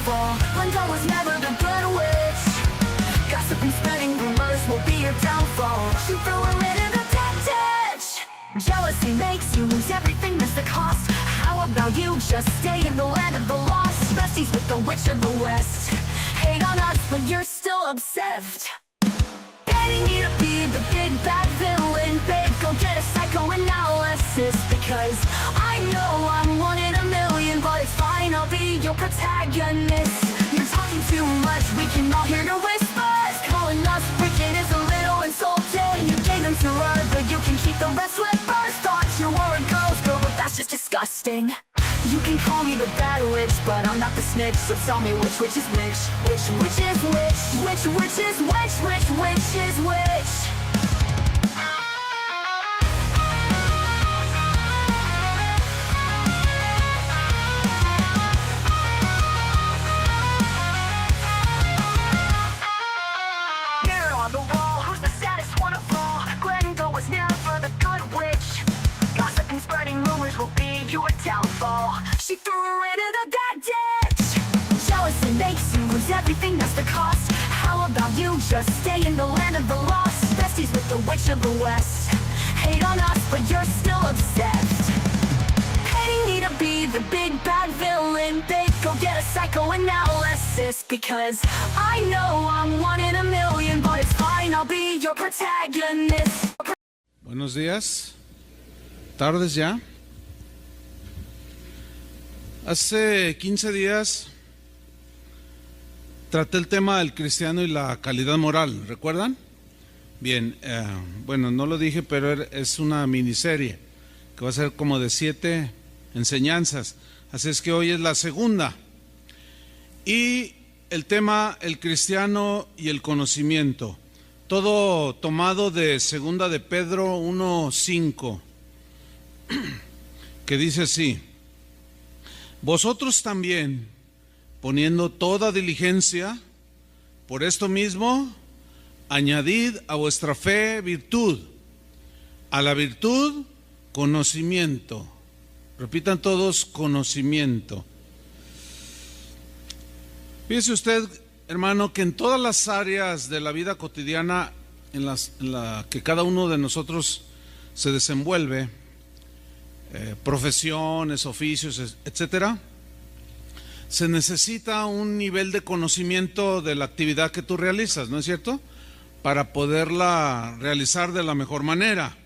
downfall. Linda was never the good witch. Gossip and spreading rumors will be your downfall. She threw her into the dead ditch. Jealousy makes you lose everything, that's the cost. How about you just stay in the land of the lost? Besties with the witch of the west. Hate on us, but you're still obsessed. Getting you to be the big bad villain, babe, go get a psychoanalysis. Because I know I'm one in a million, but it's fine, I'll be your protagonist. You're talking too much, we can all hear your whispers. Calling us wicked is a little insulting. You gave them to her, but you can keep the rest with birds. Thought you were a girl's girl, but that's just disgusting. You can call me the bad witch, but I'm not the snitch. So tell me which is which? Which is which? Which is which is which? Mirror on the wall, who's the saddest one of all? Glenda was never the good witch. Gossip and spreading rumors will be your downfall. She threw her into the dead ditch. Jealousy makes you lose everything, that's the cost. How about you just stay in the land of the lost? Besties with the witch of the west. Hate on us, but you're still obsessed. Hating me to be the big bad villain, babe, go get a psychoanalysis. Because I know I'm one in a million, but it's fine, I'll be your protagonist. Buenos días, tardes ya. Hace 15 días traté el tema del cristiano y la calidad moral, ¿recuerdan? Bien, bueno, no lo dije, pero es una miniserie que va a ser como de 7 enseñanzas, así es que hoy es la segunda. Y el tema, el cristiano y el conocimiento, todo tomado de segunda de Pedro 1:5, que dice así: vosotros también, poniendo toda diligencia, por esto mismo, añadid a vuestra fe virtud, a la virtud conocimiento. Repitan todos: conocimiento. Fíjese usted, hermano, que en todas las áreas de la vida cotidiana en la que cada uno de nosotros se desenvuelve, profesiones, oficios, etcétera, se necesita un nivel de conocimiento de la actividad que tú realizas, ¿no es cierto?, para poderla realizar de la mejor manera.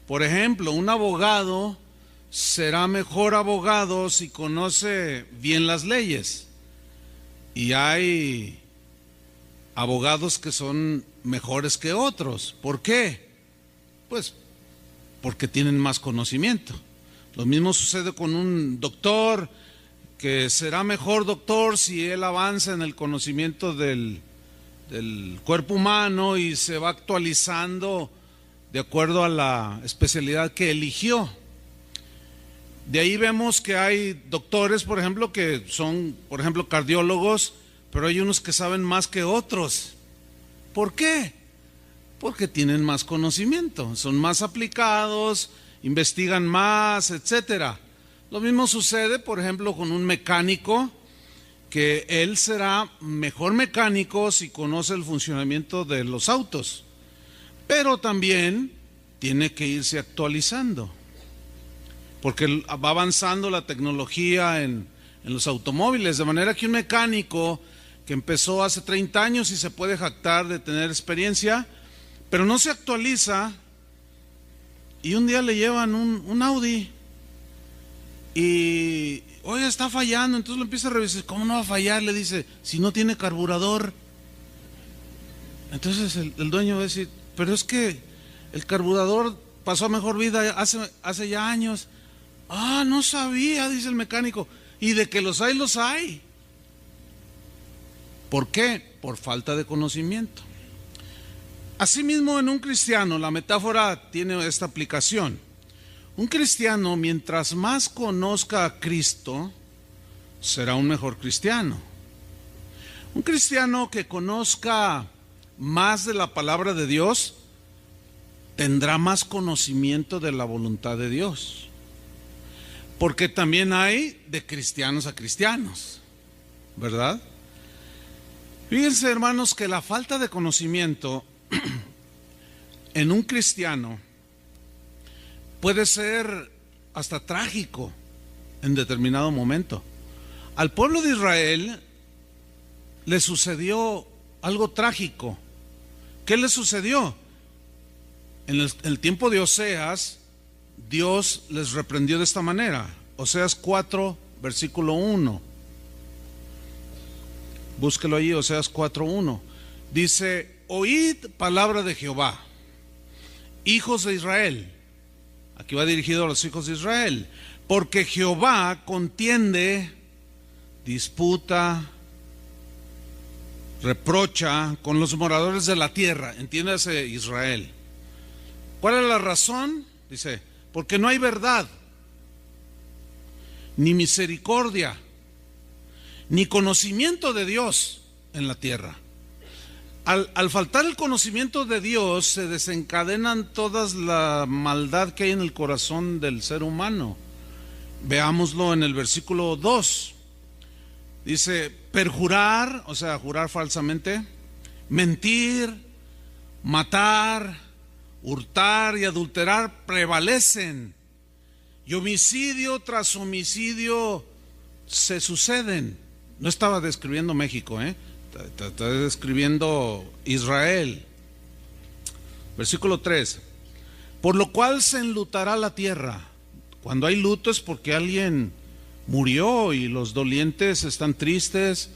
Por ejemplo, un abogado será mejor abogado si conoce bien las leyes, y hay abogados que son mejores que otros. ¿Por qué? Pues porque tienen más conocimiento. Lo mismo sucede con un doctor, que será mejor doctor si él avanza en el conocimiento del cuerpo humano y se va actualizando de acuerdo a la especialidad que eligió. De ahí vemos que hay doctores, por ejemplo, que son, por ejemplo, cardiólogos, pero hay unos que saben más que otros. ¿Por qué? Porque tienen más conocimiento, son más aplicados, investigan más, etcétera. Lo mismo sucede, por ejemplo, con un mecánico, que él será mejor mecánico si conoce el funcionamiento de los autos, pero también tiene que irse actualizando, porque va avanzando la tecnología en los automóviles, de manera que un mecánico que empezó hace 30 años y se puede jactar de tener experiencia, pero no se actualiza, y un día le llevan un Audi y, oye, está fallando. Entonces lo empieza a revisar. ¿Cómo no va a fallar? Le dice, si no tiene carburador. Entonces el dueño va a decir, pero es que el carburador pasó a mejor vida hace ya años. Ah, no sabía, dice el mecánico. Y de que los hay, los hay. ¿Por qué? Por falta de conocimiento. Asimismo, en un cristiano, la metáfora tiene esta aplicación. Un cristiano, mientras más conozca a Cristo, será un mejor cristiano. Un cristiano que conozca más de la palabra de Dios, tendrá más conocimiento de la voluntad de Dios. Porque también hay de cristianos a cristianos. ¿verdad? Fíjense, hermanos, que la falta de conocimiento en un cristiano puede ser hasta trágico en determinado momento. Al pueblo de Israel le sucedió algo trágico. ¿Qué le sucedió? En el tiempo de Oseas, Dios les reprendió de esta manera. Oseas 4, versículo 1. Búsquelo ahí, Oseas 4:1. Dice: oíd palabra de Jehová, hijos de Israel. Aquí va dirigido a los hijos de Israel. Porque Jehová contiende, disputa, reprocha con los moradores de la tierra. Entiéndase, Israel. ¿Cuál es la razón? Dice: porque no hay verdad, ni misericordia, ni conocimiento de Dios en la tierra. Al faltar el conocimiento de Dios, se desencadenan todas la maldad que hay en el corazón del ser humano. Veámoslo en el versículo 2. Dice: perjurar, o sea, jurar falsamente, mentir, matar, hurtar y adulterar prevalecen, y homicidio tras homicidio se suceden. No estaba describiendo México, está describiendo Israel. Versículo 3. Por lo cual se enlutará la tierra. Cuando hay luto es porque alguien murió y los dolientes están tristes,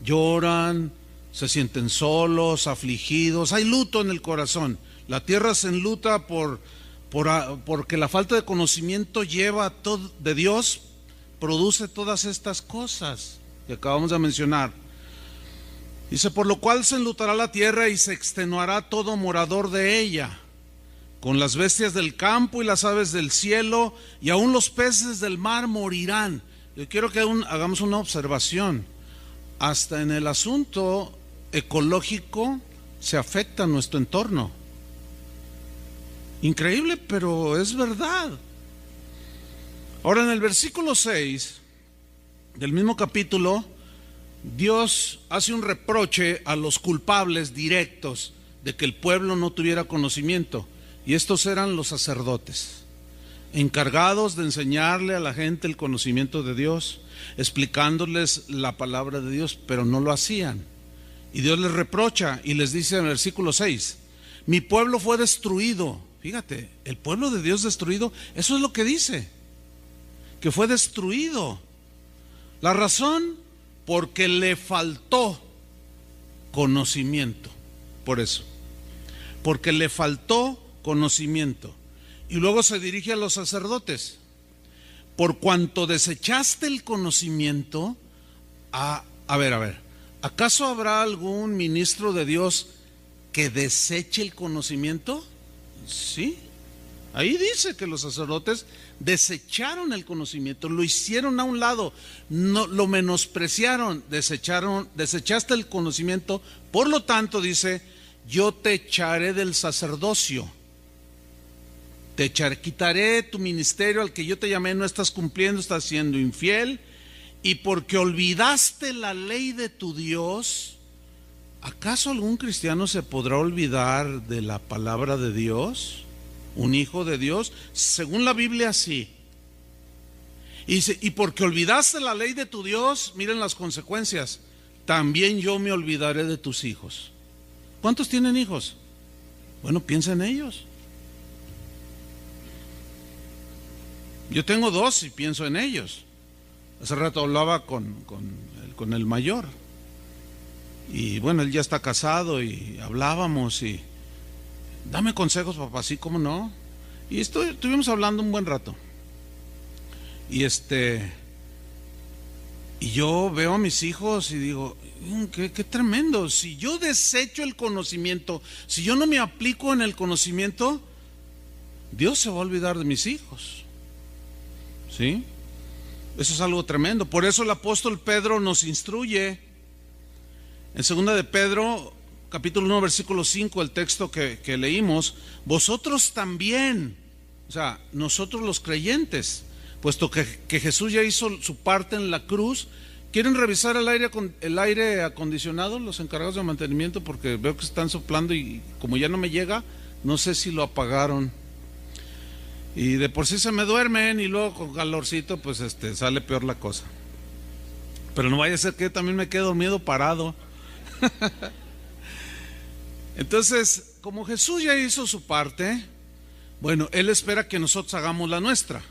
lloran, se sienten solos, afligidos. Hay luto en el corazón. La tierra se enluta porque la falta de conocimiento de Dios produce todas estas cosas que acabamos de mencionar. Dice: por lo cual se enlutará la tierra y se extenuará todo morador de ella, con las bestias del campo y las aves del cielo, y aún los peces del mar morirán. Yo quiero que hagamos una observación. Hasta en el asunto ecológico se afecta nuestro entorno. Increíble, pero es verdad. Ahora, en el versículo 6 del mismo capítulo, Dios hace un reproche a los culpables directos de que el pueblo no tuviera conocimiento, y estos eran los sacerdotes, encargados de enseñarle a la gente el conocimiento de Dios, explicándoles la palabra de Dios, pero no lo hacían. Y Dios les reprocha y les dice en el versículo 6: mi pueblo fue destruido. Fíjate, el pueblo de Dios destruido, eso es lo que dice, que fue destruido. La razón: porque le faltó conocimiento. Por eso, porque le faltó conocimiento. Y luego se dirige a los sacerdotes: por cuanto desechaste el conocimiento. A ver, ¿acaso habrá algún ministro de Dios que deseche el conocimiento? Sí, ahí dice que los sacerdotes desecharon el conocimiento, lo hicieron a un lado, no, lo menospreciaron, desechaste el conocimiento. Por lo tanto, dice: yo te echaré del sacerdocio, quitaré tu ministerio al que yo te llamé, no estás cumpliendo, estás siendo infiel. Y porque olvidaste la ley de tu Dios. ¿Acaso algún cristiano se podrá olvidar de la palabra de Dios? ¿Un hijo de Dios? Según la Biblia, sí. Y porque olvidaste la ley de tu Dios, miren las consecuencias: también yo me olvidaré de tus hijos. ¿Cuántos tienen hijos? Bueno, piensa en ellos. Yo tengo 2 y pienso en ellos. Hace rato hablaba con el mayor. Y bueno, él ya está casado y hablábamos y: dame consejos, papá. Sí, ¿cómo no? Y estuvimos hablando un buen rato. Y yo veo a mis hijos y digo: qué tremendo. Si yo desecho el conocimiento, si yo no me aplico en el conocimiento, Dios se va a olvidar de mis hijos. ¿Sí? Eso es algo tremendo. Por eso el apóstol Pedro nos instruye en 2 de Pedro, capítulo 1, versículo 5, el texto que leímos: vosotros también, o sea, nosotros los creyentes, puesto que Jesús ya hizo su parte en la cruz, ¿Quieren revisar el aire acondicionado, los encargados de mantenimiento? Porque veo que están soplando y como ya no me llega, no sé si lo apagaron. Y de por sí se me duermen y luego con calorcito pues sale peor la cosa. Pero no vaya a ser que yo también me quede dormido parado. Entonces, como Jesús ya hizo su parte, bueno, Él espera que nosotros hagamos la nuestra,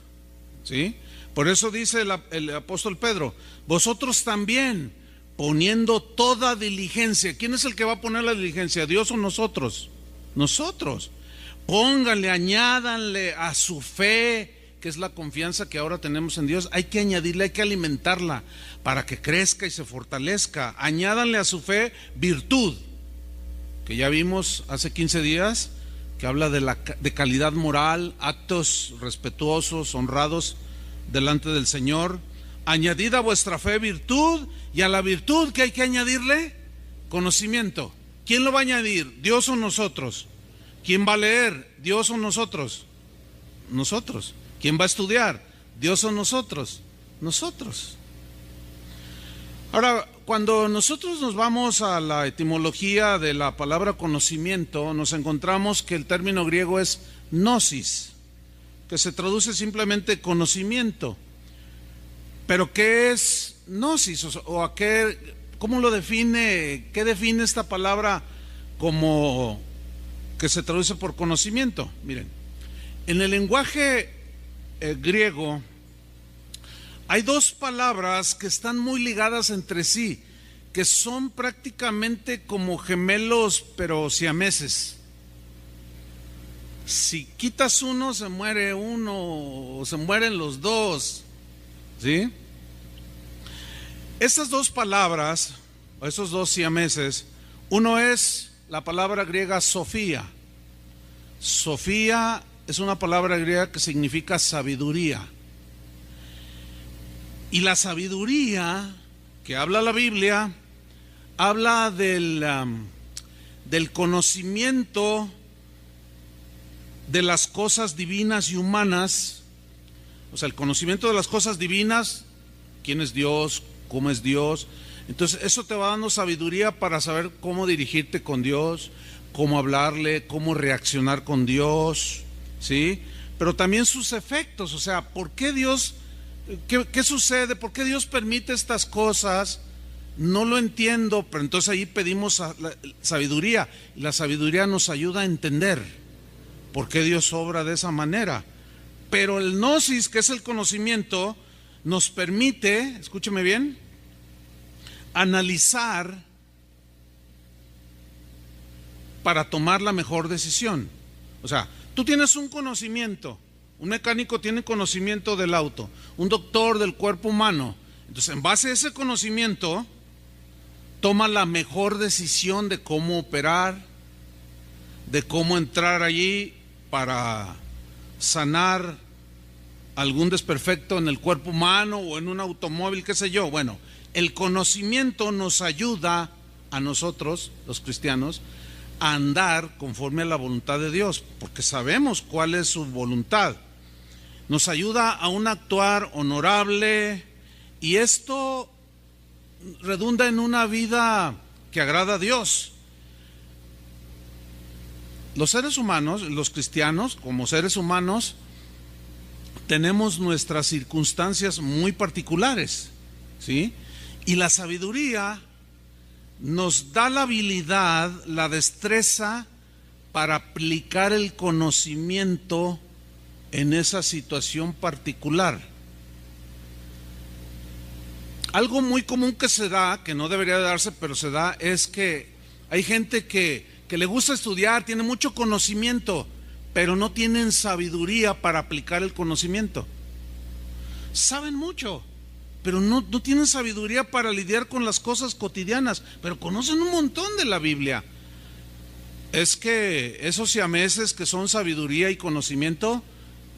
¿sí? Por eso dice el apóstol Pedro, vosotros también, poniendo toda diligencia. ¿Quién es el que va a poner la diligencia? ¿Dios o nosotros? Nosotros. Pónganle, añádanle a su fe, que es la confianza que ahora tenemos en Dios. Hay que añadirle, hay que alimentarla para que crezca y se fortalezca. Añádanle a su fe virtud, que ya vimos hace 15 días, que habla de calidad moral, actos respetuosos, honrados delante del Señor. Añadid a vuestra fe virtud, y a la virtud, ¿qué hay que añadirle? Conocimiento. ¿Quién lo va a añadir? ¿Dios o nosotros? ¿Quién va a leer? ¿Dios o nosotros? Nosotros. ¿Quién va a estudiar? ¿Dios o nosotros? Nosotros. Ahora, cuando nosotros nos vamos a la etimología de la palabra conocimiento, nos encontramos que el término griego es gnosis, que se traduce simplemente conocimiento. Pero ¿qué es gnosis? O a qué, ¿cómo lo define? ¿Qué define esta palabra como que se traduce por conocimiento? Miren, en el lenguaje griego hay dos palabras que están muy ligadas entre sí, que son prácticamente como gemelos, pero siameses. Si quitas uno, se muere uno, o se mueren los dos, ¿sí? Esas dos palabras, o esos dos siameses, uno es la palabra griega Sofía. Sofía es una palabra griega que significa sabiduría. Y la sabiduría que habla la Biblia, habla del conocimiento de las cosas divinas y humanas. O sea, el conocimiento de las cosas divinas, quién es Dios, cómo es Dios. Entonces eso te va dando sabiduría para saber cómo dirigirte con Dios, cómo hablarle, cómo reaccionar con Dios, ¿sí? Pero también sus efectos, o sea, ¿por qué Dios, qué sucede? ¿Por qué Dios permite estas cosas? No lo entiendo, pero entonces ahí pedimos sabiduría, y la sabiduría nos ayuda a entender por qué Dios obra de esa manera. Pero el gnosis, que es el conocimiento, nos permite, escúcheme bien, analizar para tomar la mejor decisión. O sea, tú tienes un conocimiento, un mecánico tiene conocimiento del auto, un doctor del cuerpo humano. Entonces, en base a ese conocimiento, toma la mejor decisión de cómo operar, de cómo entrar allí para sanar algún desperfecto en el cuerpo humano o en un automóvil, qué sé yo. Bueno, el conocimiento nos ayuda a nosotros, los cristianos, a andar conforme a la voluntad de Dios, porque sabemos cuál es su voluntad. Nos ayuda a un actuar honorable, y esto redunda en una vida que agrada a Dios. Los seres humanos, los cristianos, como seres humanos, tenemos nuestras circunstancias muy particulares, ¿sí? Y la sabiduría nos da la habilidad, la destreza para aplicar el conocimiento en esa situación particular. Algo muy común que se da, que no debería de darse, pero se da, es que hay gente que le gusta estudiar, tiene mucho conocimiento, pero no tienen sabiduría para aplicar el conocimiento. Saben mucho, pero no tienen sabiduría para lidiar con las cosas cotidianas, pero conocen un montón de la Biblia. Es que esos siameses que son sabiduría y conocimiento,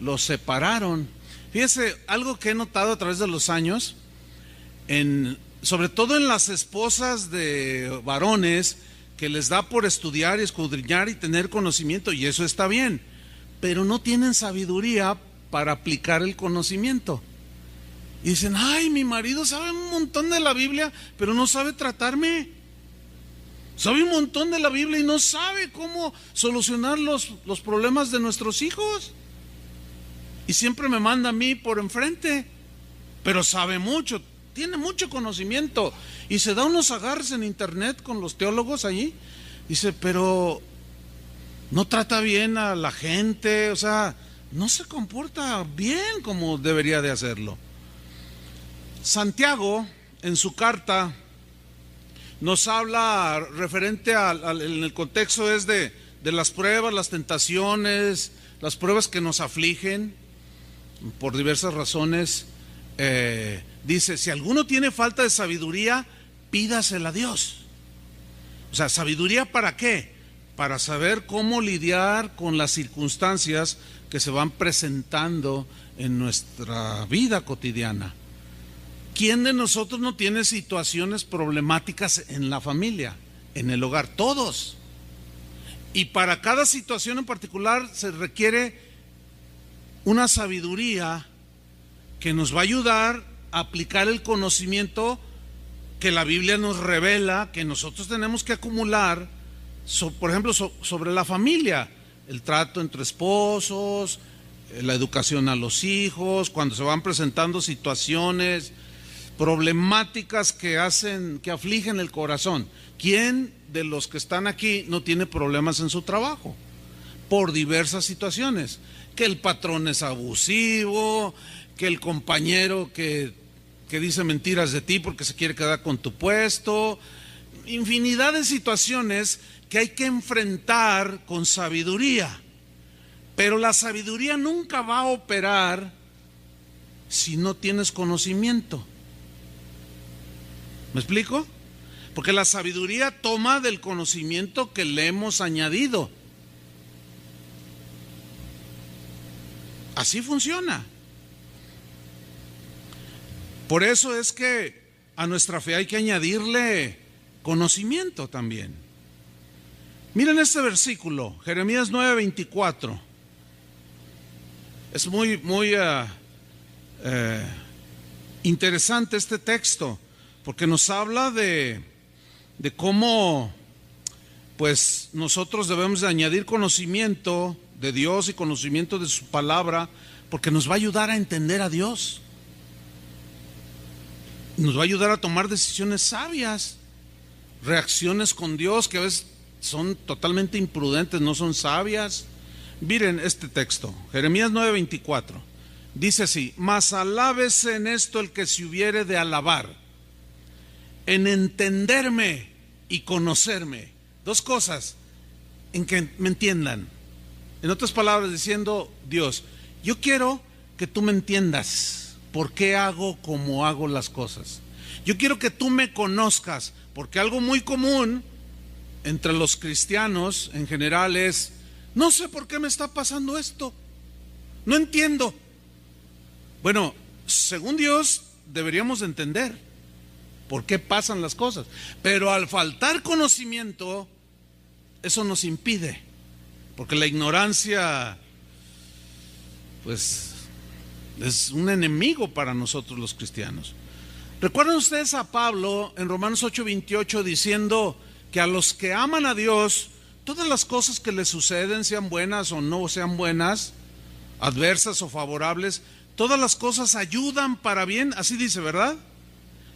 los separaron. Fíjese, algo que he notado a través de los años, sobre todo en las esposas de varones, que les da por estudiar y escudriñar y tener conocimiento, y eso está bien, pero no tienen sabiduría para aplicar el conocimiento. Y dicen, ay, mi marido sabe un montón de la Biblia, pero no sabe tratarme. Sabe un montón de la Biblia y no sabe cómo solucionar los problemas de nuestros hijos. Y siempre me manda a mí por enfrente, pero sabe mucho, tiene mucho conocimiento. Y se da unos agarres en internet con los teólogos allí. Dice, pero no trata bien a la gente, o sea, no se comporta bien como debería de hacerlo. Santiago, en su carta, nos habla referente en el contexto es de las pruebas, las tentaciones, las pruebas que nos afligen por diversas razones. Dice, si alguno tiene falta de sabiduría, pídasela a Dios. O sea, ¿sabiduría para qué? Para saber cómo lidiar con las circunstancias que se van presentando en nuestra vida cotidiana. ¿Quién de nosotros no tiene situaciones problemáticas en la familia, en el hogar? Todos. Y para cada situación en particular se requiere una sabiduría que nos va a ayudar a aplicar el conocimiento que la Biblia nos revela, que nosotros tenemos que acumular, por ejemplo, sobre la familia, el trato entre esposos, la educación a los hijos, cuando se van presentando situaciones problemáticas que afligen el corazón. ¿Quién de los que están aquí no tiene problemas en su trabajo? Por diversas situaciones, que el patrón es abusivo, que el compañero que dice mentiras de ti porque se quiere quedar con tu puesto, infinidad de situaciones que hay que enfrentar con sabiduría. Pero la sabiduría nunca va a operar si no tienes conocimiento. ¿Me explico? Porque la sabiduría toma del conocimiento que le hemos añadido. Así funciona. Por eso es que a nuestra fe hay que añadirle conocimiento también. Miren este versículo, Jeremías 9:24. Es muy interesante este texto, porque nos habla de cómo pues nosotros debemos de añadir conocimiento de Dios y conocimiento de su palabra, porque nos va a ayudar a entender a Dios. Nos va a ayudar a tomar decisiones sabias, reacciones con Dios que a veces son totalmente imprudentes, no son sabias. Miren este texto, Jeremías 9:24, dice así: mas alábese en esto el que se hubiere de alabar, en entenderme y conocerme. Dos cosas, en que me entiendan. En otras palabras, diciendo Dios, yo quiero que tú me entiendas por qué hago como hago las cosas. Yo quiero que tú me conozcas, porque algo muy común entre los cristianos en general es: no sé por qué me está pasando esto, no entiendo. Bueno, según Dios deberíamos entender por qué pasan las cosas, pero al faltar conocimiento, eso nos impide, porque la ignorancia pues es un enemigo para nosotros los cristianos. ¿Recuerdan ustedes a Pablo en Romanos 8:28 diciendo que a los que aman a Dios, todas las cosas que les suceden, sean buenas o no sean buenas, adversas o favorables, todas las cosas ayudan para bien? Así dice, ¿verdad?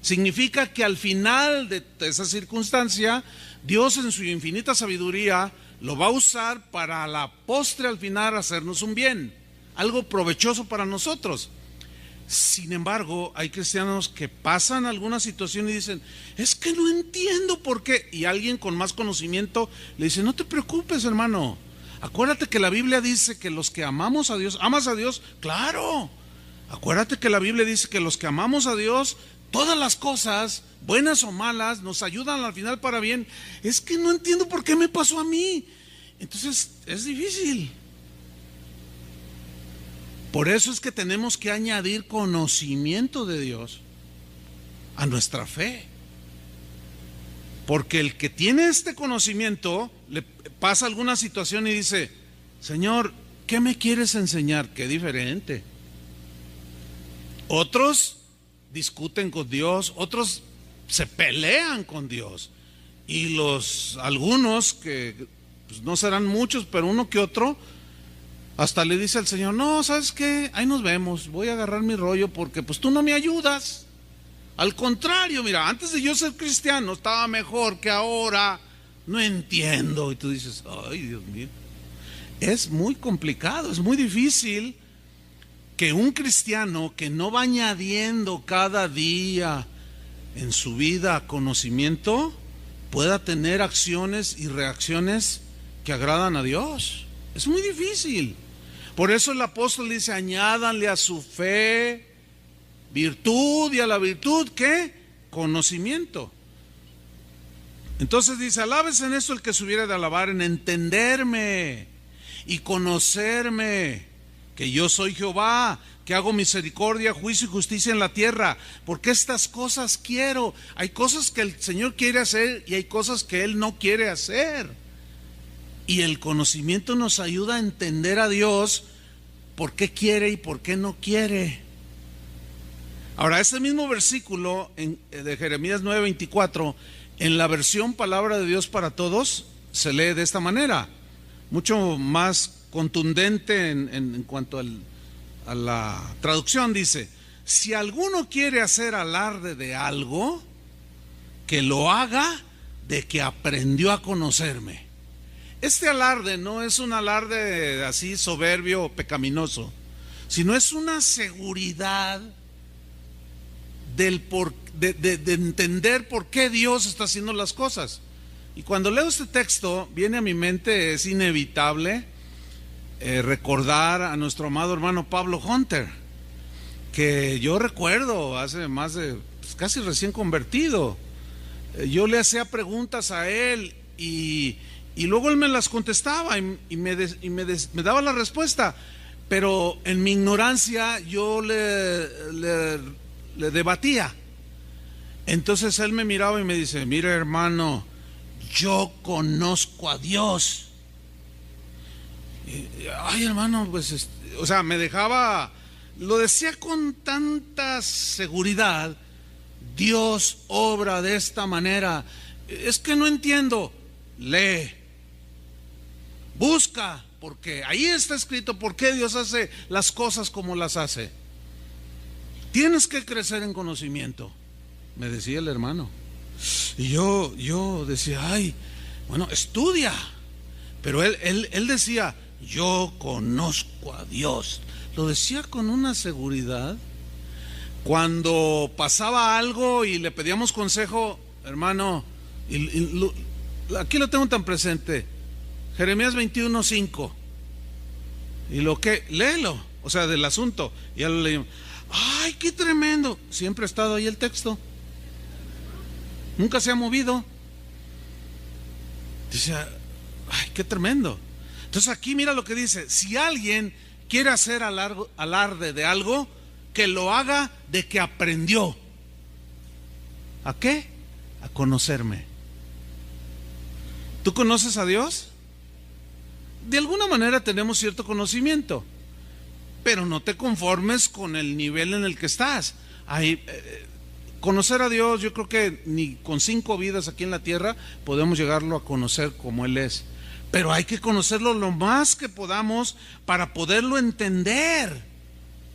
Significa que al final de esa circunstancia, Dios en su infinita sabiduría lo va a usar para a la postre, al final, hacernos un bien, algo provechoso para nosotros. Sin embargo, hay cristianos que pasan alguna situación y dicen: es que no entiendo por qué. Y alguien con más conocimiento le dice: no te preocupes, hermano, acuérdate que la Biblia dice que los que amamos a Dios, ¿amas a Dios? Claro. Acuérdate que la Biblia dice que los que amamos a Dios, todas las cosas, buenas o malas, nos ayudan al final para bien. Es que no entiendo por qué me pasó a mí. Entonces es difícil. Por eso es que tenemos que añadir conocimiento de Dios a nuestra fe. Porque el que tiene este conocimiento le pasa alguna situación y dice: Señor, ¿qué me quieres enseñar? Qué diferente. Otros discuten con Dios, otros se pelean con Dios. Y algunos, que pues, no serán muchos, pero uno que otro, hasta le dice al Señor: no, ¿sabes qué? Ahí nos vemos, voy a agarrar mi rollo porque pues tú no me ayudas. Al contrario, mira, antes de yo ser cristiano estaba mejor que ahora, no entiendo. Y tú dices: ay, Dios mío, es muy complicado, es muy difícil que un cristiano que no va añadiendo cada día en su vida conocimiento pueda tener acciones y reacciones que agradan a Dios. Es muy difícil. Por eso el apóstol dice: añádanle a su fe virtud, y a la virtud, ¿qué? Conocimiento. Entonces dice: alabes en esto el que se hubiera de alabar, en entenderme y conocerme, que yo soy Jehová, que hago misericordia, juicio y justicia en la tierra, porque estas cosas quiero. Hay cosas que el Señor quiere hacer y hay cosas que Él no quiere hacer. Y el conocimiento nos ayuda a entender a Dios, por qué quiere y por qué no quiere. Ahora, ese mismo versículo de Jeremías 9:24, en la versión Palabra de Dios para Todos, se lee de esta manera, mucho más contundente en cuanto a la traducción. Dice: si alguno quiere hacer alarde de algo, que lo haga de que aprendió a conocerme. Este alarde no es un alarde así soberbio o pecaminoso, sino es una seguridad de entender por qué Dios está haciendo las cosas. Y cuando leo este texto, viene a mi mente, es inevitable recordar a nuestro amado hermano Pablo Hunter, que yo recuerdo hace más de casi recién convertido. Yo le hacía preguntas a él y luego él me las contestaba y me daba la respuesta, pero en mi ignorancia yo le debatía. Entonces él me miraba y me dice: mira, hermano, yo conozco a Dios. Ay, hermano, pues o sea, me dejaba, lo decía con tanta seguridad: Dios obra de esta manera. Es que no entiendo. Lee, busca, porque ahí está escrito por qué Dios hace las cosas como las hace. Tienes que crecer en conocimiento, me decía el hermano. Y yo decía: ay, bueno, estudia. Pero él decía: yo conozco a Dios. Lo decía con una seguridad. Cuando pasaba algo y le pedíamos consejo, hermano, aquí lo tengo tan presente, Jeremías 21:5. Y lo que, léelo, o sea, del asunto. Y ya lo leímos. ¡Ay, qué tremendo! Siempre ha estado ahí el texto, nunca se ha movido. Dice: ¡ay, qué tremendo! Entonces aquí mira lo que dice: si alguien quiere hacer alarde de algo, que lo haga de que aprendió. ¿A qué? A conocerme. ¿Tú conoces a Dios? De alguna manera tenemos cierto conocimiento, pero no te conformes con el nivel en el que estás. Conocer a Dios, yo creo que ni con 5 vidas aquí en la tierra podemos llegarlo a conocer como Él es. Pero hay que conocerlo lo más que podamos para poderlo entender.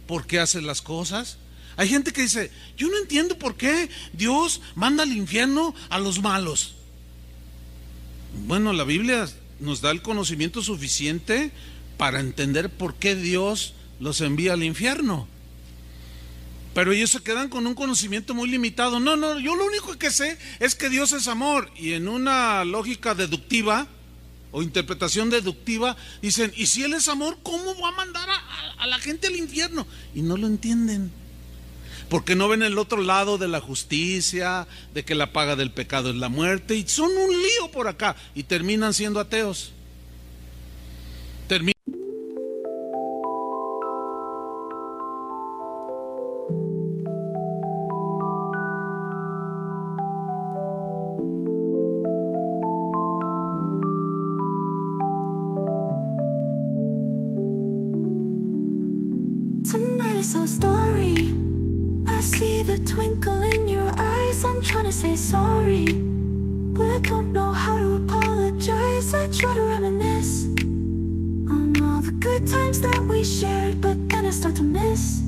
¿Por qué hace las cosas? Hay gente que dice: yo no entiendo por qué Dios manda al infierno a los malos. Bueno, la Biblia nos da el conocimiento suficiente para entender por qué Dios los envía al infierno. Pero ellos se quedan con un conocimiento muy limitado. No, yo lo único que sé es que Dios es amor. Y en una lógica deductiva o interpretación deductiva dicen: y si Él es amor, ¿cómo va a mandar a la gente al infierno? Y no lo entienden, porque no ven el otro lado de la justicia, de que la paga del pecado es la muerte, y son un lío por acá y terminan siendo ateos. Somebody saw a story. I see the the twinkle in your eyes. I'm trying to say sorry, but I don't know how to apologize. I try to reminisce on all the good times that we shared, but then I start to miss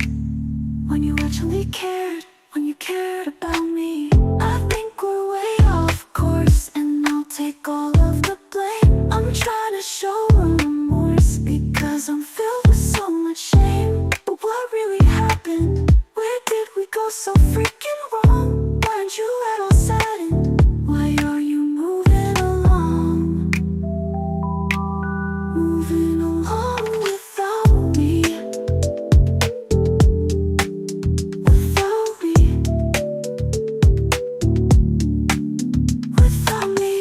when you actually cared, when you cared about me. I think we're way off course, and I'll take all of the blame. I'm trying to show remorse because I'm filled with so much shame. But what really happened? Where did we go so freaking wrong? Why aren't you at all saddened? Why are you moving along? Moving along without me. Without me. Without me.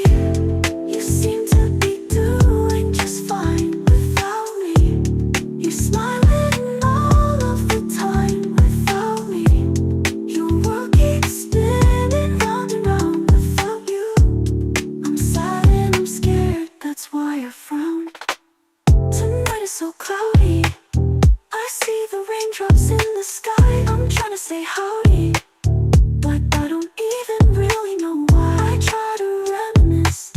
You seem to be doing just fine without me. You're smiling all of the time without me. Your world keeps spinning round and round without you. I'm sad and I'm scared, that's why I frown. Tonight is so cloudy, I see the raindrops in the sky. I'm trying to say howdy, but I don't even really know why. I try to reminisce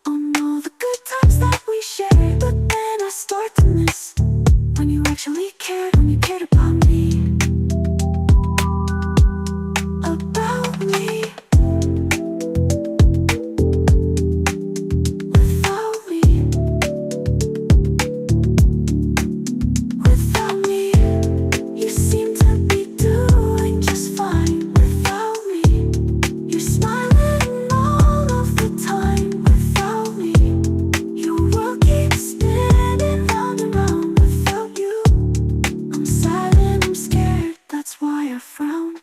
on all the good times that we shared, but then I start to miss when you actually cared, when you cared about me. About me. Without me. Without me. You seem to be doing just fine without me. You're smiling all of the time without me. Your world keeps spinning round and round without you. I'm sad and I'm scared, that's why I frown.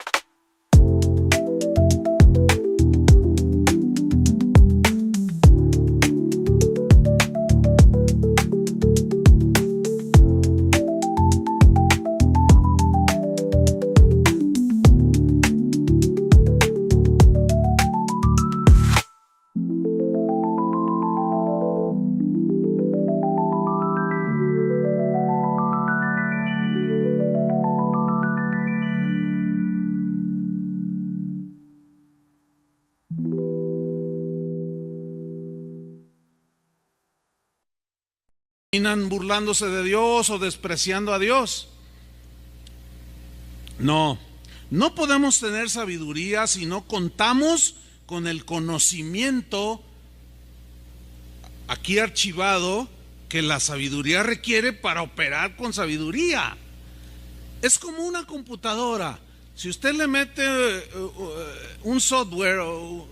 Terminan burlándose de Dios o despreciando a Dios. No, no podemos tener sabiduría si no contamos con el conocimiento aquí archivado que la sabiduría requiere para operar con sabiduría. Es como una computadora. Si usted le mete un software o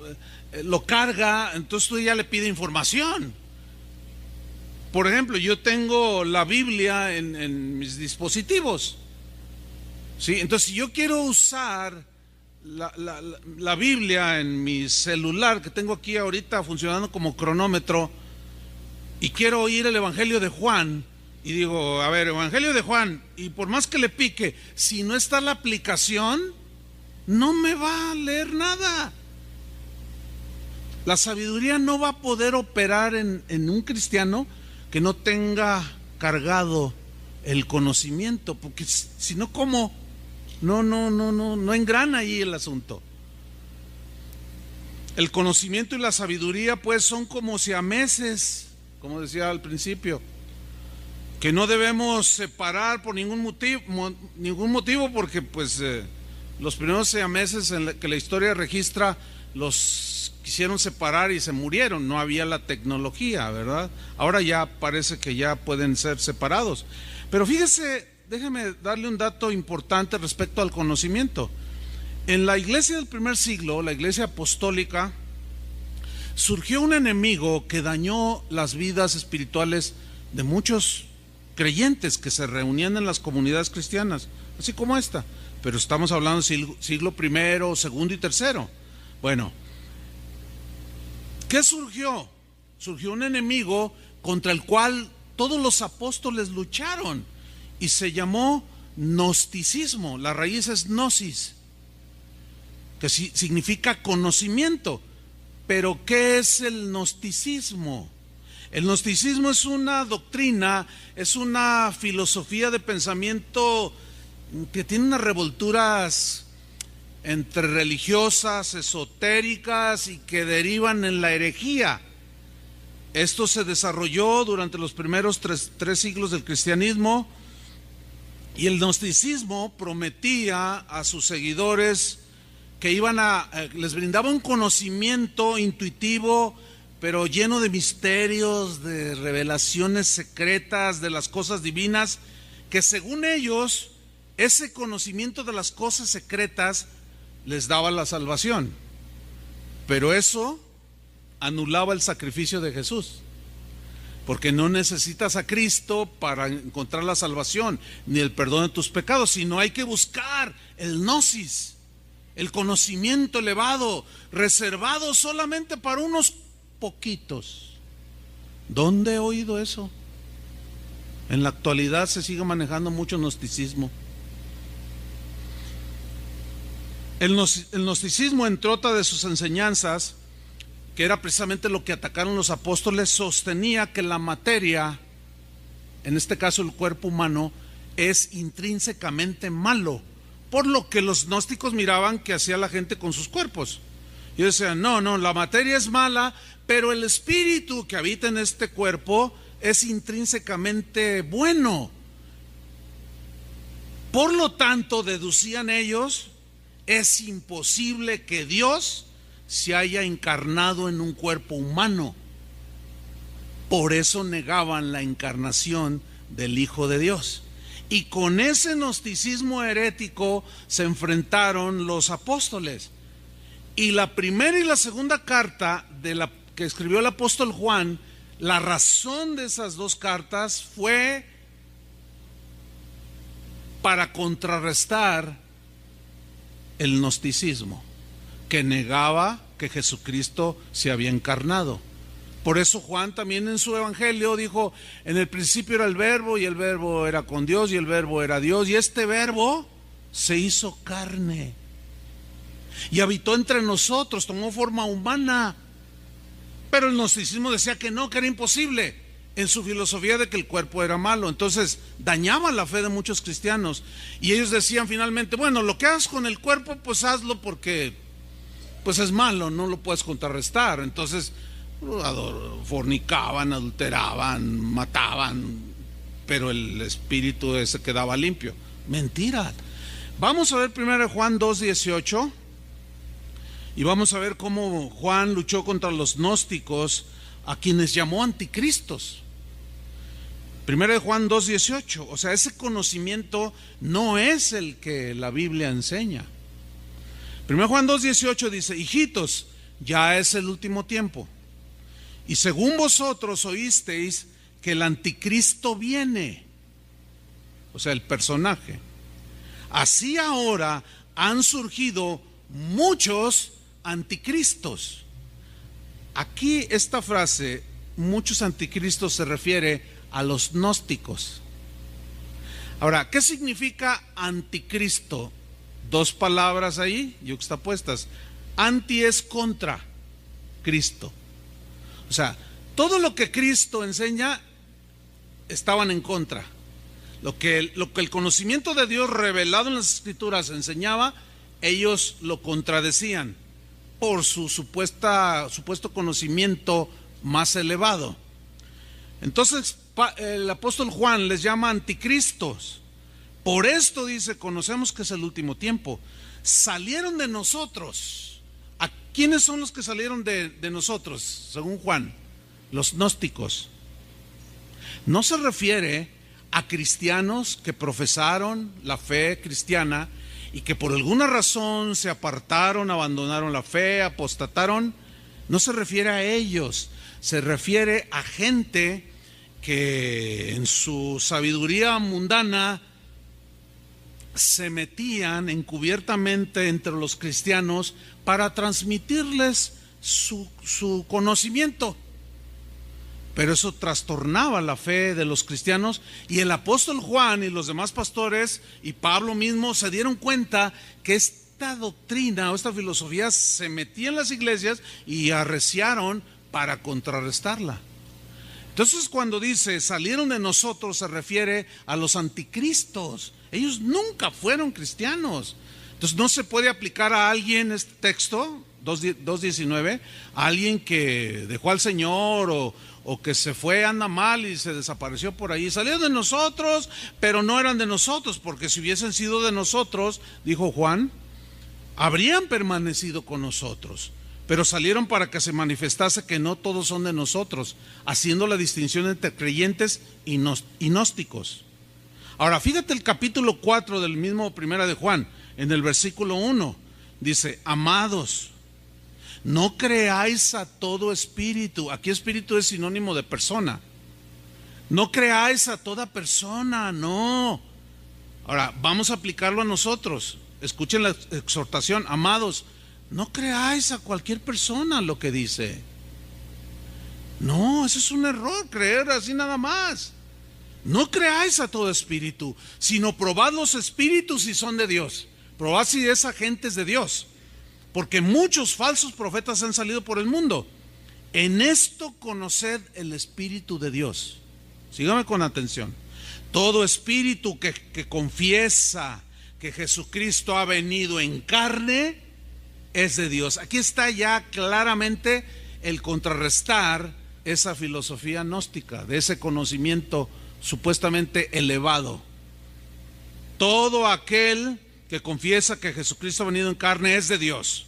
lo carga, entonces usted ya le pide información. Por ejemplo, yo tengo la Biblia en mis dispositivos, ¿sí? Entonces, si yo quiero usar la Biblia en mi celular, que tengo aquí ahorita funcionando como cronómetro, y quiero oír el Evangelio de Juan, y digo, a ver, Evangelio de Juan, y por más que le pique, si no está la aplicación, no me va a leer nada. La sabiduría no va a poder operar en un cristiano que no tenga cargado el conocimiento, porque si no, ¿cómo? No engrana ahí el asunto. El conocimiento y la sabiduría pues son como siameses, como decía al principio, que no debemos separar por ningún motivo, porque pues los primeros siameses que la historia registra los quisieron separar y se murieron, no había la tecnología, ¿verdad? Ahora ya parece que ya pueden ser separados. Pero fíjese, déjeme darle un dato importante respecto al conocimiento. En la iglesia del primer siglo, la iglesia apostólica, surgió un enemigo que dañó las vidas espirituales de muchos creyentes que se reunían en las comunidades cristianas, así como esta, pero estamos hablando del siglo primero, segundo y tercero. Bueno, ¿qué surgió? Surgió un enemigo contra el cual todos los apóstoles lucharon y se llamó gnosticismo. La raíz es gnosis, que significa conocimiento. Pero ¿qué es el gnosticismo? El gnosticismo es una doctrina, es una filosofía de pensamiento que tiene unas revolturas entre religiosas, esotéricas y que derivan en la herejía. Esto se desarrolló durante los primeros tres siglos del cristianismo, y el gnosticismo prometía a sus seguidores que les brindaba un conocimiento intuitivo, pero lleno de misterios, de revelaciones secretas de las cosas divinas, que según ellos, ese conocimiento de las cosas secretas les daba la salvación. Pero eso anulaba el sacrificio de Jesús, porque no necesitas a Cristo para encontrar la salvación, ni el perdón de tus pecados, sino hay que buscar el gnosis, el conocimiento elevado, reservado solamente para unos poquitos. ¿Dónde he oído eso? En la actualidad se sigue manejando mucho gnosticismo. El gnosticismo, entre otras de sus enseñanzas, que era precisamente lo que atacaron los apóstoles, sostenía que la materia, en este caso el cuerpo humano, es intrínsecamente malo, por lo que los gnósticos miraban que hacía la gente con sus cuerpos. Y decían, no, la materia es mala, pero el espíritu que habita en este cuerpo es intrínsecamente bueno. Por lo tanto, deducían ellos, es imposible que Dios se haya encarnado en un cuerpo humano. Por eso negaban la encarnación del Hijo de Dios. Y con ese gnosticismo herético se enfrentaron los apóstoles. Y la primera y la segunda carta que escribió el apóstol Juan, la razón de esas dos cartas fue para contrarrestar el gnosticismo, que negaba que Jesucristo se había encarnado. Por eso Juan también en su evangelio dijo, en el principio era el verbo, y el verbo era con Dios, y el verbo era Dios, y este verbo se hizo carne y habitó entre nosotros, tomó forma humana. Pero el gnosticismo decía que no, que era imposible, en su filosofía de que el cuerpo era malo. Entonces dañaba la fe de muchos cristianos, y ellos decían finalmente, bueno, lo que hagas con el cuerpo, pues hazlo, porque pues es malo, no lo puedes contrarrestar. Entonces fornicaban, adulteraban, mataban, pero el espíritu ese quedaba limpio. Mentira. Vamos a ver primero Juan 2:18, y vamos a ver cómo Juan luchó contra los gnósticos, a quienes llamó anticristos. Primero de Juan 2:18, o sea, ese conocimiento no es el que la Biblia enseña. Primero Juan 2:18 dice, hijitos, ya es el último tiempo, y según vosotros oísteis que el anticristo viene, o sea, el personaje, así ahora han surgido muchos anticristos. Aquí esta frase, muchos anticristos, se refiere a los gnósticos. Ahora, ¿qué significa anticristo? Dos palabras ahí yuxtapuestas. Anti es contra Cristo. O sea, todo lo que Cristo enseña estaban en contra. Lo que el conocimiento de Dios revelado en las Escrituras enseñaba, ellos lo contradecían por su supuesto conocimiento más elevado. Entonces el apóstol Juan les llama anticristos. Por esto dice, conocemos que es el último tiempo. Salieron de nosotros. ¿A quiénes son los que salieron de nosotros? Según Juan, los gnósticos. No se refiere a cristianos que profesaron la fe cristiana y que por alguna razón se apartaron, abandonaron la fe, apostataron. No se refiere a ellos, se refiere a gente que en su sabiduría mundana se metían encubiertamente entre los cristianos para transmitirles su conocimiento. Pero eso trastornaba la fe de los cristianos, y el apóstol Juan y los demás pastores y Pablo mismo se dieron cuenta que esta doctrina o esta filosofía se metía en las iglesias y arreciaron para contrarrestarla. Entonces, cuando dice salieron de nosotros, se refiere a los anticristos. Ellos nunca fueron cristianos. Entonces no se puede aplicar a alguien este texto 2:19, a alguien que dejó al Señor o que se fue, anda mal y se desapareció por ahí. Salieron de nosotros, pero no eran de nosotros, porque si hubiesen sido de nosotros, dijo Juan, habrían permanecido con nosotros. Pero salieron para que se manifestase que no todos son de nosotros, haciendo la distinción entre creyentes y gnósticos. Ahora, fíjate el capítulo 4 del mismo Primera de Juan, en el versículo 1, dice, amados, no creáis a todo espíritu. Aquí espíritu es sinónimo de persona. No creáis a toda persona, no. Ahora, vamos a aplicarlo a nosotros. Escuchen la exhortación, amados, no creáis a cualquier persona lo que dice. No, eso es un error, creer así nada más. No creáis a todo espíritu, sino probad los espíritus si son de Dios. Probad si esa gente es de Dios, porque muchos falsos profetas han salido por el mundo. En esto conoced el Espíritu de Dios. Sígame con atención. Todo espíritu que confiesa que Jesucristo ha venido en carne es de Dios. Aquí está ya claramente el contrarrestar esa filosofía gnóstica, de ese conocimiento supuestamente elevado. Todo aquel que confiesa que Jesucristo ha venido en carne es de Dios.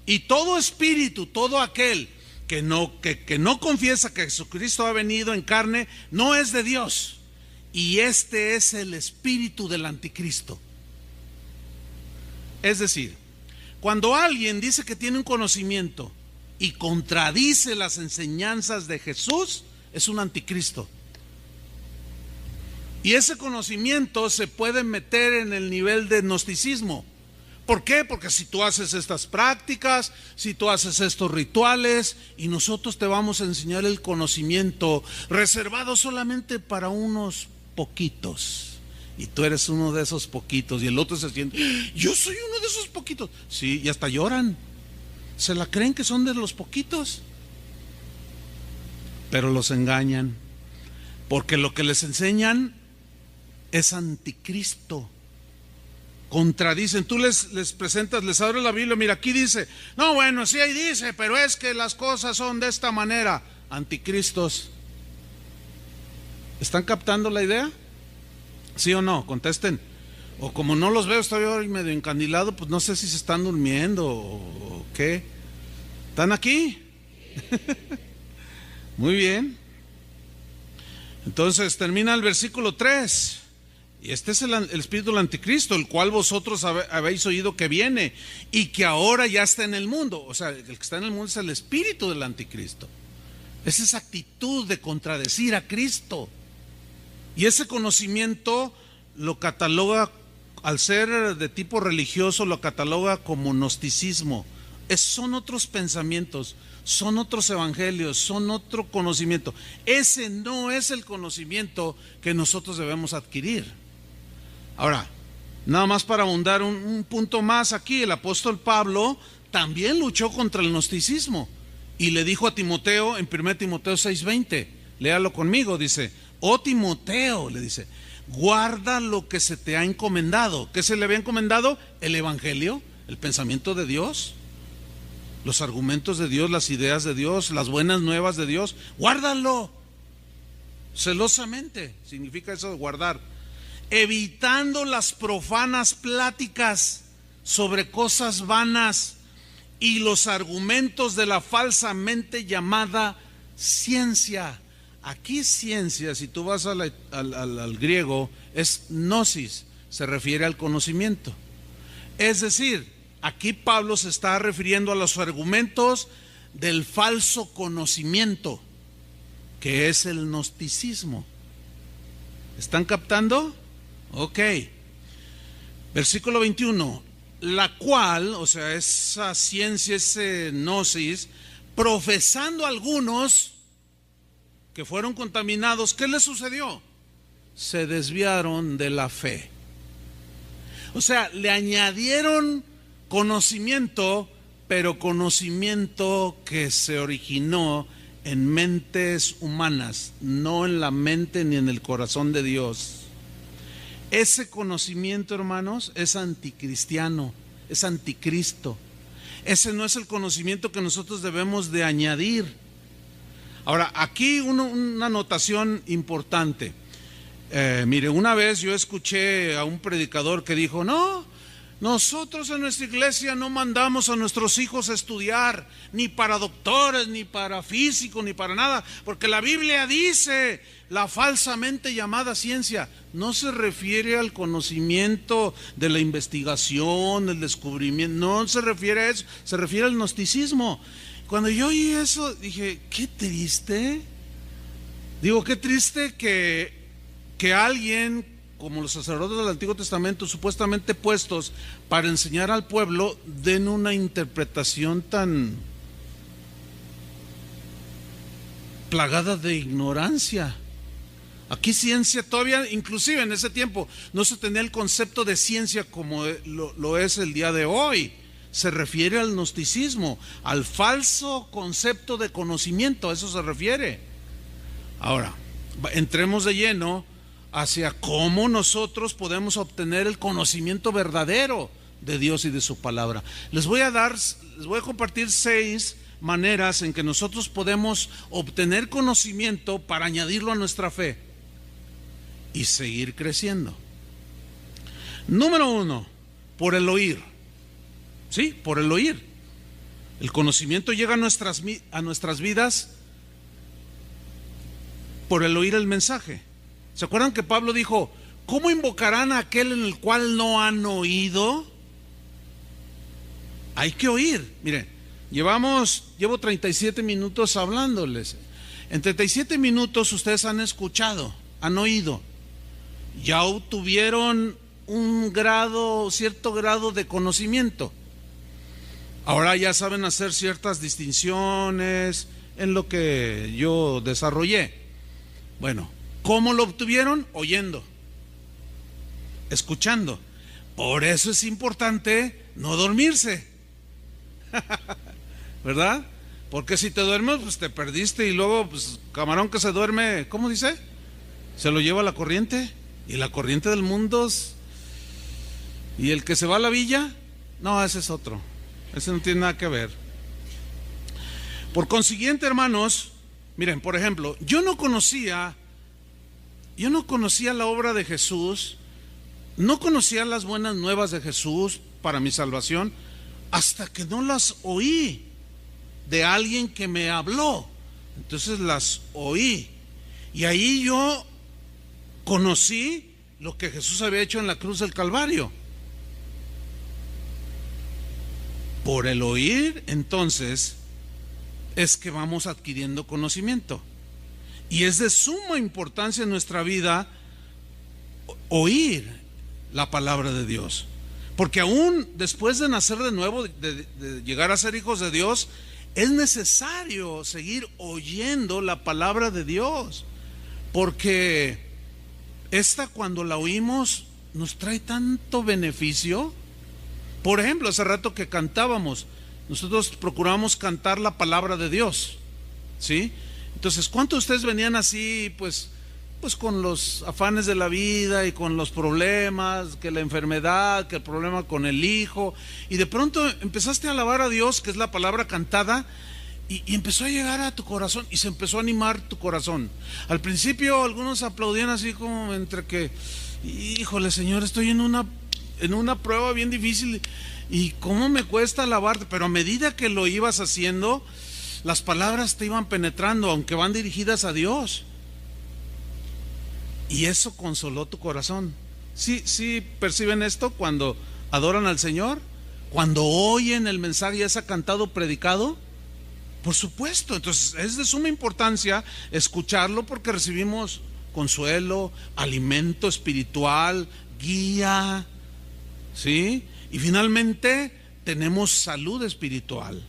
Y todo espíritu, todo aquel que no confiesa que Jesucristo ha venido en carne, no es de Dios. Y este es el espíritu del anticristo. Es decir, cuando alguien dice que tiene un conocimiento y contradice las enseñanzas de Jesús, es un anticristo. Y ese conocimiento se puede meter en el nivel de gnosticismo. ¿Por qué? Porque si tú haces estas prácticas, si tú haces estos rituales, y nosotros te vamos a enseñar el conocimiento reservado solamente para unos poquitos, y tú eres uno de esos poquitos, y el otro se siente, yo soy uno de esos poquitos. Sí, y hasta lloran, se la creen que son de los poquitos, pero los engañan, porque lo que les enseñan es anticristo. Contradicen, tú les presentas, les abres la Biblia, mira, aquí dice, no, bueno, sí ahí dice, pero es que las cosas son de esta manera. Anticristos. ¿Están captando la idea? ¿Sí o no? Contesten. O como no los veo, estoy hoy medio encandilado, pues no sé si se están durmiendo o qué. ¿Están aquí? Muy bien. Entonces termina el versículo 3. Y este es el espíritu del anticristo, el cual vosotros habéis oído que viene y que ahora ya está en el mundo. O sea, el que está en el mundo es el espíritu del anticristo. Es esa actitud de contradecir a Cristo. Y ese conocimiento lo cataloga, al ser de tipo religioso, lo cataloga como gnosticismo. Son otros pensamientos, son otros evangelios, son otro conocimiento. Ese no es el conocimiento que nosotros debemos adquirir. Ahora, nada más para ahondar un punto más aquí, el apóstol Pablo también luchó contra el gnosticismo y le dijo a Timoteo en 1 Timoteo 6:20, léalo conmigo, dice, oh Timoteo, le dice, guarda lo que se te ha encomendado. ¿Qué se le había encomendado? El evangelio, el pensamiento de Dios, los argumentos de Dios, las ideas de Dios, las buenas nuevas de Dios. Guárdalo celosamente, significa eso de guardar, evitando las profanas pláticas sobre cosas vanas y los argumentos de la falsamente llamada ciencia. Aquí ciencia, si tú vas al griego, es gnosis, se refiere al conocimiento. Es decir, aquí Pablo se está refiriendo a los argumentos del falso conocimiento, que es el gnosticismo. ¿Están captando? Ok. Versículo 21. La cual, o sea, esa ciencia, ese gnosis, profesando algunos que fueron contaminados, ¿qué les sucedió? Se desviaron de la fe. O sea, le añadieron conocimiento, pero conocimiento que se originó en mentes humanas, no en la mente ni en el corazón de Dios. Ese conocimiento, hermanos, es anticristiano, es anticristo. Ese no es el conocimiento que nosotros debemos de añadir. Ahora, aquí una anotación importante. Mire, una vez yo escuché a un predicador que dijo, no, nosotros en nuestra iglesia no mandamos a nuestros hijos a estudiar, ni para doctores, ni para físicos, ni para nada, porque la Biblia dice, la falsamente llamada ciencia, no se refiere al conocimiento de la investigación, el descubrimiento, no se refiere a eso, se refiere al gnosticismo. Cuando yo oí eso, dije, qué triste. Digo, qué triste que alguien como los sacerdotes del Antiguo Testamento, supuestamente puestos para enseñar al pueblo, den una interpretación tan plagada de ignorancia. Aquí ciencia todavía, inclusive en ese tiempo, no se tenía el concepto de ciencia como lo es el día de hoy. Se refiere al gnosticismo, al falso concepto de conocimiento, a eso se refiere. Ahora, entremos de lleno hacia cómo nosotros podemos obtener el conocimiento verdadero de Dios y de su palabra. Les voy a compartir 6 maneras en que nosotros podemos obtener conocimiento para añadirlo a nuestra fe y seguir creciendo. Número 1, por el oír. Sí, por el oír. El conocimiento llega a nuestras vidas por el oír el mensaje. ¿Se acuerdan que Pablo dijo, ¿cómo invocarán a aquel en el cual no han oído? Hay que oír. Miren, llevo 37 minutos hablándoles. En 37 minutos ustedes han escuchado, han oído. Ya obtuvieron cierto grado de conocimiento. Ahora ya saben hacer ciertas distinciones en lo que yo desarrollé. Bueno, ¿cómo lo obtuvieron? Oyendo, escuchando. Por eso es importante no dormirse, ¿verdad? Porque si te duermes, pues te perdiste y luego, pues, camarón que se duerme, ¿cómo dice? Se lo lleva la corriente, y la corriente del mundo, y el que se va a la villa, no, ese es otro, ese no tiene nada que ver. Por consiguiente, hermanos, miren, por ejemplo, yo no conocía la obra de Jesús, no conocía las buenas nuevas de Jesús para mi salvación, hasta que no las oí de alguien que me habló. Entonces las oí, y ahí yo conocí lo que Jesús había hecho en la cruz del Calvario. Por el oír, entonces, es que vamos adquiriendo conocimiento. Y es de suma importancia en nuestra vida oír la palabra de Dios. Porque aún después de nacer de nuevo, de llegar a ser hijos de Dios, es necesario seguir oyendo la palabra de Dios. Porque esta, cuando la oímos, nos trae tanto beneficio. Por ejemplo, hace rato que cantábamos, nosotros procuramos cantar la palabra de Dios, ¿sí? Entonces, ¿cuántos de ustedes venían así, pues con los afanes de la vida y con los problemas, que la enfermedad, que el problema con el hijo, y de pronto empezaste a alabar a Dios, que es la palabra cantada, y empezó a llegar a tu corazón, y se empezó a animar tu corazón? Al principio algunos aplaudían así como entre que, híjole, Señor, estoy en una prueba bien difícil, y cómo me cuesta alabarte. Pero a medida que lo ibas haciendo, las palabras te iban penetrando, aunque van dirigidas a Dios, y eso consoló tu corazón. ¿Sí perciben esto cuando adoran al Señor? Cuando oyen el mensaje ya se ha cantado, predicado. Por supuesto, entonces es de suma importancia escucharlo, porque recibimos consuelo, alimento espiritual, guía, ¿sí? Y finalmente tenemos salud espiritual.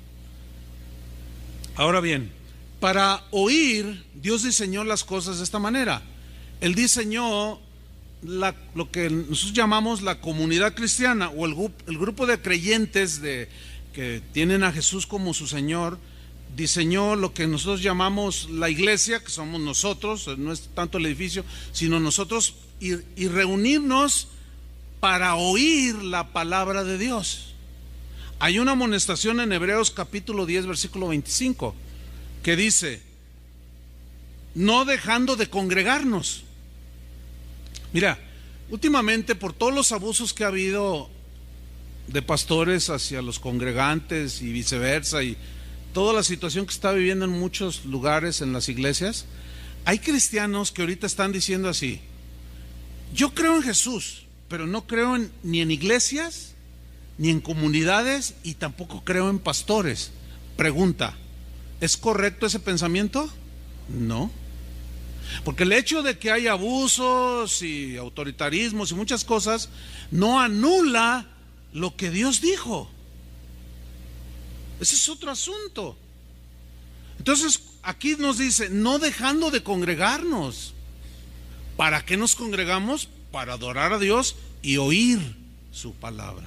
Ahora bien, para oír, Dios diseñó las cosas de esta manera. Él diseñó lo que nosotros llamamos la comunidad cristiana, o el grupo de creyentes que tienen a Jesús como su Señor. Diseñó lo que nosotros llamamos la iglesia, que somos nosotros, no es tanto el edificio, sino nosotros, y reunirnos para oír la palabra de Dios. Hay una amonestación en Hebreos capítulo 10, versículo 25, que dice, no dejando de congregarnos. Mira, últimamente por todos los abusos que ha habido de pastores hacia los congregantes y viceversa, y toda la situación que está viviendo en muchos lugares en las iglesias, hay cristianos que ahorita están diciendo así: yo creo en Jesús, pero no creo ni en iglesias, ni en comunidades, y tampoco creo en pastores. Pregunta, ¿es correcto ese pensamiento? No. Porque el hecho de que hay abusos y autoritarismos y muchas cosas no anula lo que Dios dijo. Ese es otro asunto. Entonces aquí nos dice, no dejando de congregarnos. ¿Para qué nos congregamos? Para adorar a Dios y oír su palabra.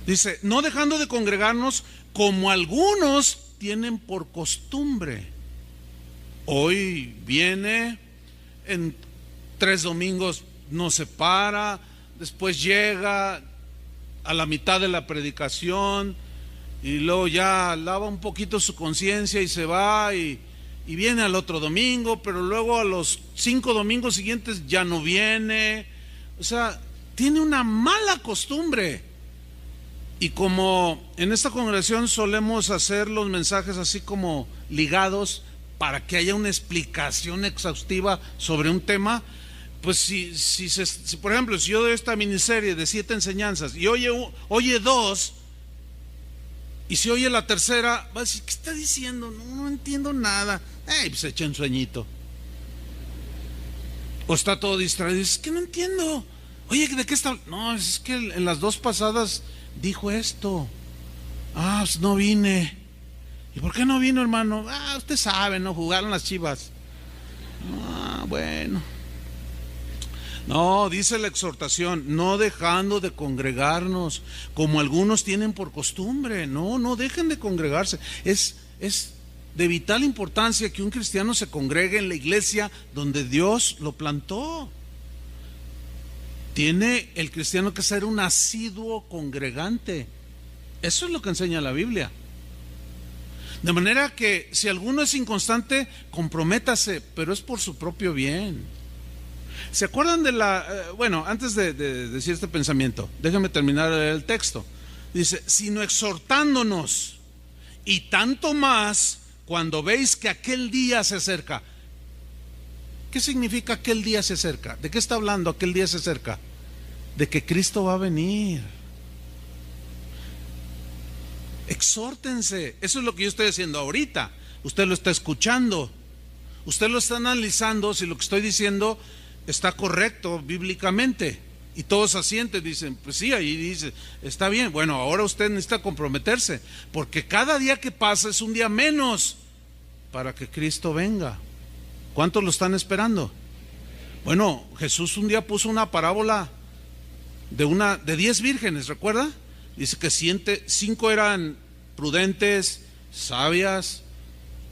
Dice, no dejando de congregarnos como algunos tienen por costumbre. Hoy viene, en 3 domingos no se para, después llega a la mitad de la predicación y luego ya lava un poquito su conciencia y se va y viene al otro domingo, pero luego a los 5 domingos siguientes ya no viene. O sea, tiene una mala costumbre. Y como en esta congregación solemos hacer los mensajes así como ligados para que haya una explicación exhaustiva sobre un tema, pues si por ejemplo, si yo doy esta miniserie de 7 enseñanzas y oye 2, y si oye la tercera, va a decir, ¿qué está diciendo? No entiendo nada. Pues echa un sueñito. O está todo distraído y dice, es que no entiendo. Oye, ¿de qué está? No, es que en las 2 pasadas dijo esto. Pues no vine. ¿Y por qué no vino, hermano? Usted sabe, ¿no? Jugaron las Chivas. Bueno. No, dice la exhortación, no dejando de congregarnos, como algunos tienen por costumbre. No dejen de congregarse. Es de vital importancia que un cristiano se congregue en la iglesia donde Dios lo plantó. Tiene el cristiano que ser un asiduo congregante. Eso es lo que enseña la Biblia. De manera que si alguno es inconstante, comprométase, pero es por su propio bien. ¿Se acuerdan de bueno, antes de decir este pensamiento, déjenme terminar el texto. Dice, sino exhortándonos, y tanto más cuando veis que aquel día se acerca. ¿Qué significa aquel día se acerca? ¿De qué está hablando aquel día se acerca? De que Cristo va a venir. Exhórtense. Eso es lo que yo estoy haciendo ahorita. Usted lo está escuchando. Usted lo está analizando si lo que estoy diciendo está correcto bíblicamente. Y todos asienten, dicen, pues sí, ahí dice, está bien. Bueno, ahora usted necesita comprometerse, porque cada día que pasa es un día menos para que Cristo venga. ¿Cuántos lo están esperando? Bueno, Jesús un día puso una parábola de 10 vírgenes, ¿recuerda? Dice que 5 eran prudentes, sabias,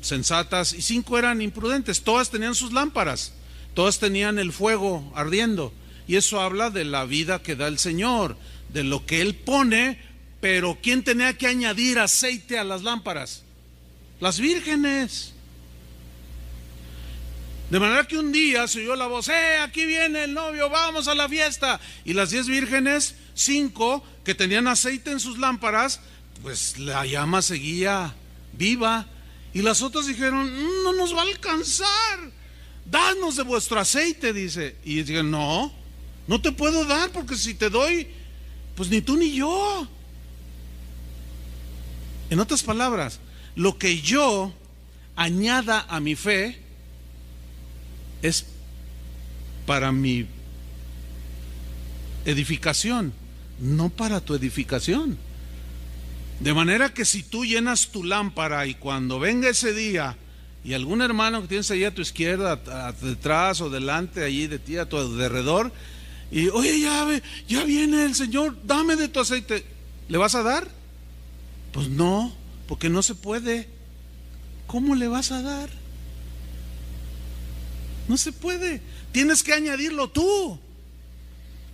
sensatas, y 5 eran imprudentes. Todas tenían sus lámparas, todas tenían el fuego ardiendo. Y eso habla de la vida que da el Señor, de lo que Él pone. Pero ¿quién tenía que añadir aceite a las lámparas? Las vírgenes. De manera que un día se oyó la voz, aquí viene el novio, vamos a la fiesta. Y las 10 vírgenes, 5 que tenían aceite en sus lámparas, pues la llama seguía viva. Y las otras dijeron, no nos va a alcanzar, danos de vuestro aceite, dice. Y dijeron, no te puedo dar, porque si te doy, pues ni tú ni yo. En otras palabras, lo que yo añada a mi fe es para mi edificación, no para tu edificación. De manera que si tú llenas tu lámpara y cuando venga ese día y algún hermano que tienes ahí a tu izquierda, detrás o delante, allí de ti, a tu alrededor, y oye, ya viene el Señor, dame de tu aceite, ¿le vas a dar? Pues no, porque no se puede. ¿Cómo le vas a dar? No se puede, tienes que añadirlo tú.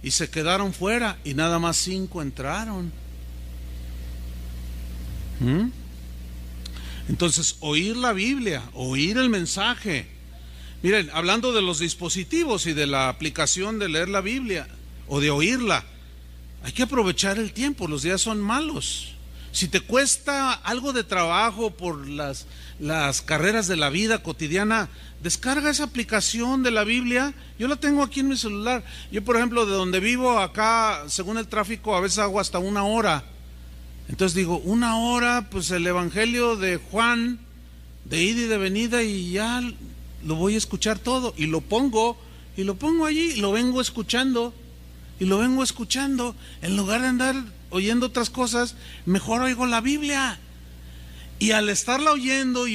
Y se quedaron fuera y nada más 5 entraron. ¿Mm? Entonces, oír la Biblia, oír el mensaje. Miren, hablando de los dispositivos y de la aplicación de leer la Biblia o de oírla, hay que aprovechar el tiempo, los días son malos. Si te cuesta algo de trabajo por las carreras de la vida cotidiana, descarga esa aplicación de la Biblia. Yo la tengo aquí en mi celular. Yo, por ejemplo, de donde vivo acá, según el tráfico, a veces hago hasta 1 hora. Entonces digo, 1 hora, pues el Evangelio de Juan, de ida y de venida, y ya lo voy a escuchar todo. Y lo pongo allí, y lo vengo escuchando, En lugar de andar oyendo otras cosas, mejor oigo la Biblia. Y al estarla oyendo,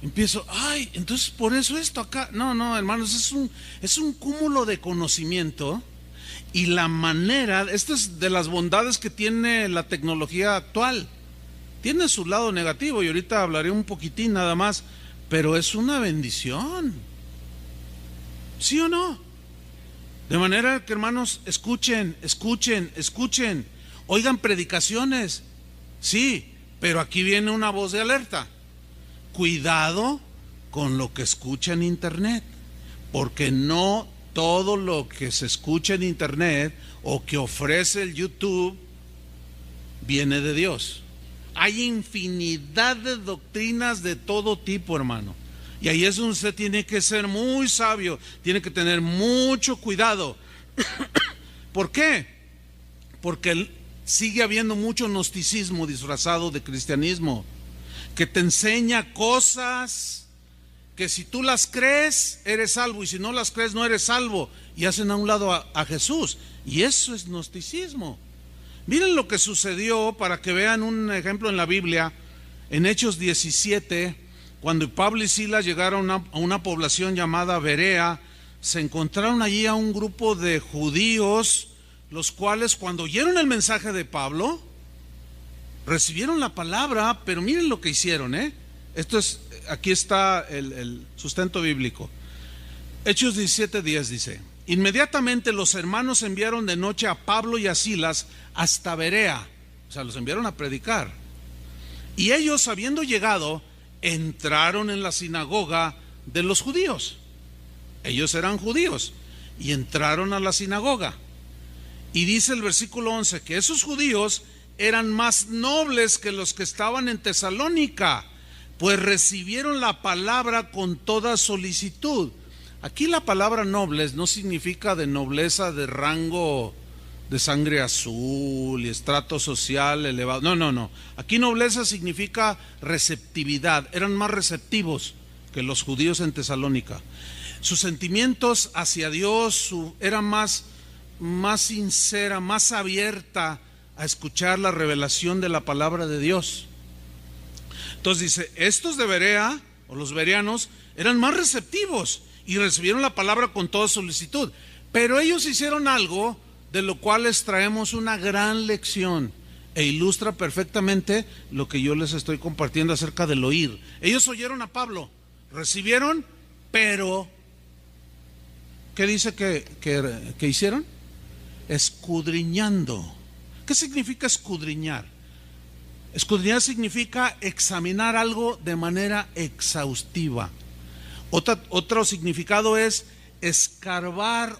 empiezo, entonces por eso esto acá. No, hermanos, es un cúmulo de conocimiento. Y la manera, esto es de las bondades que tiene la tecnología actual. Tiene su lado negativo y ahorita hablaré un poquitín nada más, pero es una bendición. ¿Sí o no? De manera que, hermanos, escuchen, oigan predicaciones, sí, pero aquí viene una voz de alerta. Cuidado con lo que escucha en internet, porque no todo lo que se escucha en internet o que ofrece el YouTube viene de Dios. Hay infinidad de doctrinas de todo tipo, hermano. Y ahí es donde usted tiene que ser muy sabio, tiene que tener mucho cuidado. ¿Por qué? Porque sigue habiendo mucho gnosticismo disfrazado de cristianismo, que te enseña cosas que si tú las crees, eres salvo, y si no las crees, no eres salvo, y hacen a un lado a Jesús, y eso es gnosticismo. Miren lo que sucedió, para que vean un ejemplo en la Biblia, en Hechos 17, cuando Pablo y Silas llegaron a una población llamada Berea, se encontraron allí a un grupo de judíos, los cuales cuando oyeron el mensaje de Pablo, recibieron la palabra, pero miren lo que hicieron, aquí está el sustento bíblico. Hechos 17:10 dice: inmediatamente los hermanos enviaron de noche a Pablo y a Silas hasta Berea, o sea, los enviaron a predicar. Y ellos, habiendo llegado, entraron en la sinagoga de los judíos. Ellos eran judíos y entraron a la sinagoga. Y dice el versículo 11 que esos judíos eran más nobles que los que estaban en Tesalónica, pues recibieron la palabra con toda solicitud. Aquí la palabra nobles no significa de nobleza de rango de sangre azul y estrato social elevado. No. Aquí nobleza significa receptividad. Eran más receptivos que los judíos en Tesalónica. Sus sentimientos hacia Dios eran más sincera, más abierta a escuchar la revelación de la palabra de Dios. Entonces dice, estos de Berea, o los bereanos, eran más receptivos y recibieron la palabra con toda solicitud. Pero ellos hicieron algo de lo cual les traemos una gran lección, e ilustra perfectamente lo que yo les estoy compartiendo acerca del oír. Ellos oyeron a Pablo, recibieron, pero ¿qué dice que hicieron? Escudriñando. ¿Qué significa escudriñar? Escudriñar significa examinar algo de manera exhaustiva. Otro significado es escarbar